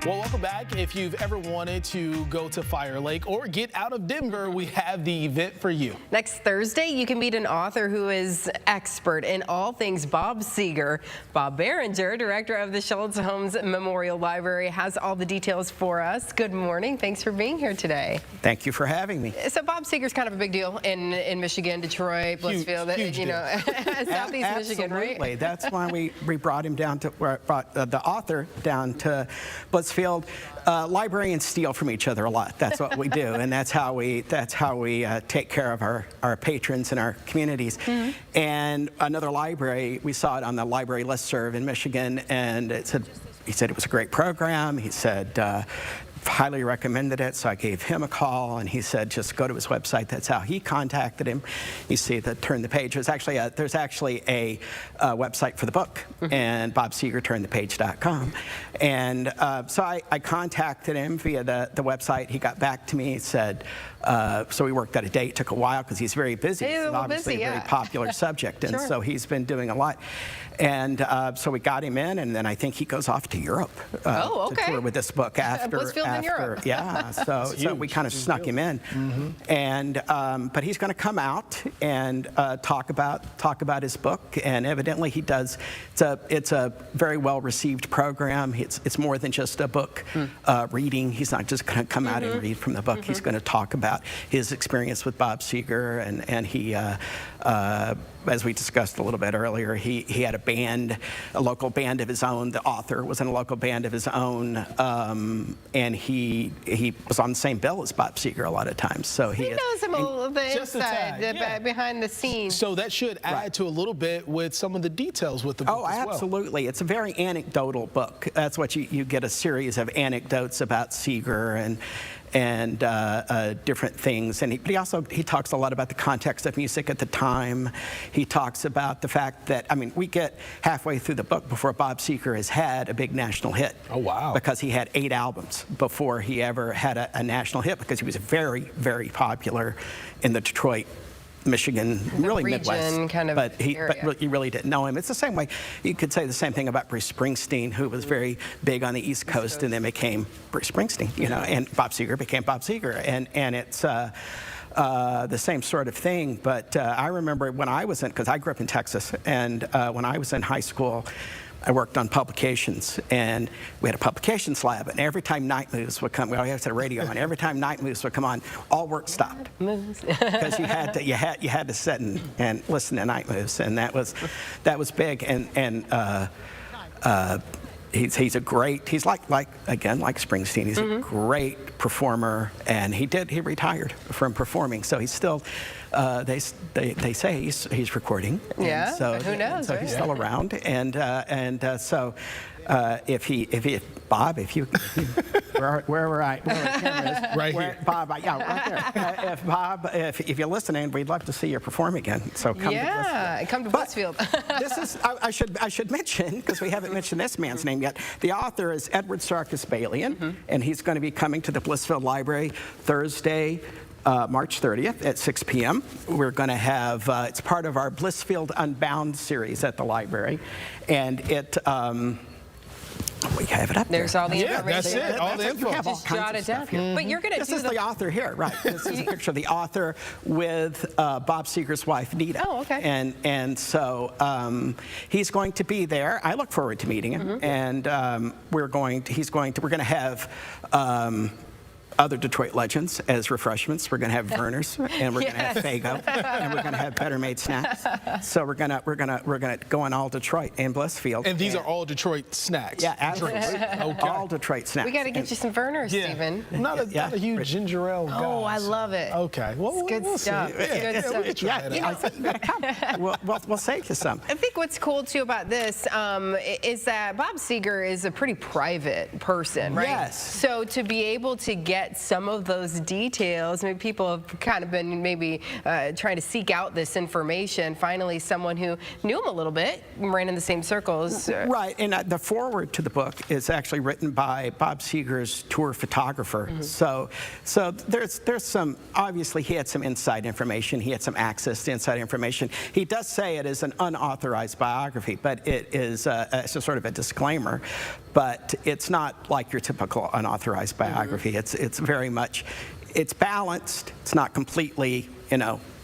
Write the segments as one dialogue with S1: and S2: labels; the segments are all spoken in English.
S1: Well, welcome back. If you've ever wanted to go to Fire Lake or get out of Denver, we have the event for you.
S2: Next Thursday, you can meet an author who is expert in all things Bob Seger. Bob Barringer, director of the Schultz-Holmes Memorial Library, has all the details for us. Good morning. Thanks for being here today.
S3: Thank you for having me.
S2: So Bob Seger's kind of a big deal in Michigan, Detroit, Blissfield,
S1: huge
S2: you know, Southeast Michigan, right?
S3: Absolutely. That's why we brought him down to, brought the author down to Blissfield. Librarians steal from each other a lot. That's what we do, and that's how we take care of our patrons and our communities. Mm-hmm. And another library, we saw it on the library listserv in Michigan, and he said it was a great program. He said highly recommended it, so I gave him a call, and he said just go to his website. That's how he contacted him. You see the Turn the Page. There's actually a website for the book, and bobsegerturnthepage.com. And so I contacted him via the website. He got back to me. He said, so we worked out a date. Took a while because he's very busy. It's obviously a very popular subject, and so he's been doing a lot. And so we got him in, and then I think he goes off to Europe to tour with this book after
S2: Europe.
S3: Yeah, so we kind of snuck him in. Mm-hmm. And but he's going to come out and talk about his book, and evidently he does. It's a very well received program. It's more than just a book reading. He's not just going to come out and read from the book. He's going to talk about his experience with Bob Seger, and he as we discussed a little bit earlier, he had a band, a local band of his own. The author was in a local band of his own, and he was on the same bill as Bob Seger a lot of times. So he
S2: knows him a little bit inside, behind the scenes.
S1: So that should add to a little bit with some of the details with the book as well.
S3: Absolutely. It's a very anecdotal book. That's what you get, a series of anecdotes about Seger and different things. And he talks a lot about the context of music at the time. He talks about the fact that, I mean, we get halfway through the book before Bob Seger has had a big national hit.
S1: Oh, wow.
S3: Because he had 8 albums before he ever had a national hit, because he was very, very popular in the Detroit, Michigan, really Midwest,
S2: kind of
S3: but you really didn't know him. It's the same way you could say the same thing about Bruce Springsteen, who was very big on the East Coast and then became Bruce Springsteen, you know, and Bob Seger became Bob Seger, and it's the same sort of thing. But I remember when I was because I grew up in Texas, and when I was in high school, I worked on publications, and we had a publications lab, and every time Night Moves would come, we always had a radio on, every time Night Moves would come on, all work stopped. Because you had to sit and listen to Night Moves, and that was big, and he's a great, he's like Springsteen, he's a great performer, and he retired from performing, so he's still, they say he's recording.
S2: Yeah,
S3: so,
S2: who knows,
S3: so
S2: right?
S3: he's still around, so Bob, if you where the camera is,
S1: right here.
S3: Bob, yeah, right there. If you're listening, we'd love to see you perform again. So come to Blissfield.
S2: Come to Blissfield.
S3: This is I should mention, because we haven't mentioned this man's name yet. The author is Edward Sarkis Balian, and he's going to be coming to the Blissfield Library Thursday, March 30th at 6 p.m. We're going to have, it's part of our Blissfield Unbound series at the library, and it, we have it up there.
S2: There's all the information.
S1: That's it, all the info.
S2: Just jot it down. But you're going to
S3: This is the author here, right. This is a picture of the author with Bob Seger's wife, Nita.
S2: Oh, okay.
S3: And so he's going to be there. I look forward to meeting him. And we're going to have other Detroit legends as refreshments. We're going to have Verner's, and we're going to have Fago, and we're going to have Better Made snacks. So we're going to go on all Detroit and Blissfield.
S1: And these are all Detroit snacks.
S3: Yeah, absolutely. Okay. All Detroit snacks.
S2: We got to get you some Verner's, Stephen.
S1: Not a huge ginger ale guy.
S2: Oh, I love it.
S1: Okay, well,
S2: it's good stuff.
S1: It's good stuff.
S3: We'll save you some.
S2: I think what's cool too about this is that Bob Seger is a pretty private person, right?
S3: Yes.
S2: So to be able to get some of those details, I mean, people have kind of been maybe trying to seek out this information. Finally, someone who knew him a little bit, ran in the same circles.
S3: Right, and the foreword to the book is actually written by Bob Seger's tour photographer. So there's some, obviously he had some inside information, he had some access to inside information. He does say it is an unauthorized biography, but it is it's a sort of a disclaimer. but it's not like your typical unauthorized biography. It's very much, it's balanced. It's not completely,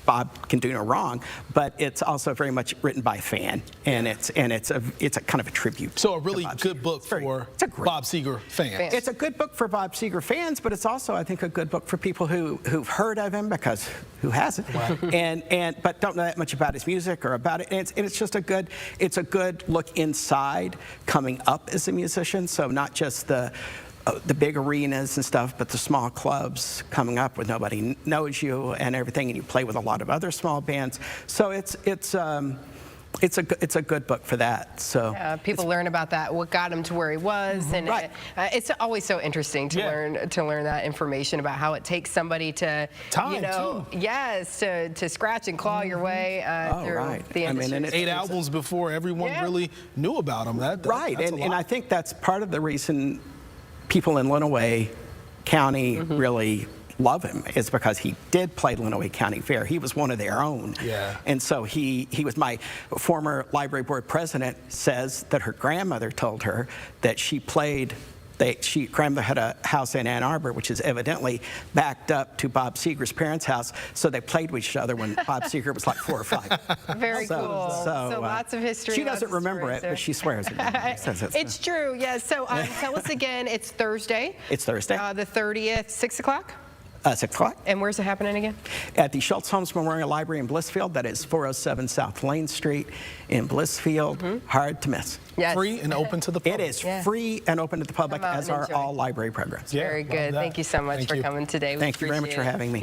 S3: Bob can do no wrong, but it's also very much written by a fan, and it's a kind of a tribute.
S1: So a really
S3: Bob
S1: good
S3: Seger.
S1: book for Bob Seger fans.
S3: It's a good book for Bob Seger fans, but it's also, I think, a good book for people who've heard of him, because who hasn't, but don't know that much about his music or about it. And it's just a good look inside coming up as a musician. So not just the big arenas and stuff, but the small clubs coming up where nobody knows you and everything, and you play with a lot of other small bands. So it's a good book for that. So
S2: people learn about that, what got him to where he was, and it's always so interesting to learn that information about how it takes somebody to to scratch and claw your way through the industry.
S3: I mean,
S1: 8 albums before everyone really knew about him. That's
S3: and I think that's part of the reason people in Lenawee County really love him, is because he did play Lenawee County Fair. He was one of their own. And so he was, my former library board president says that her grandmother told her that she played, grandmother had a house in Ann Arbor, which is evidently backed up to Bob Seger's parents' house, so they played with each other when Bob Seger was like 4 or 5.
S2: Very cool. So lots of history.
S3: She doesn't remember it, but she swears it.
S2: It's true, yes. So tell us again, it's Thursday.
S3: It's Thursday.
S2: The 30th, 6 o'clock?
S3: 6 o'clock.
S2: And where's it happening again?
S3: At the Schultz-Holmes Memorial Library in Blissfield. That is 407 South Lane Street in Blissfield. Hard to miss.
S2: Yes.
S1: Free and open to the public.
S3: It is free and open to the public, as are all library programs.
S2: Very good. Thank you so much for coming today.
S3: Thank you very much for having me.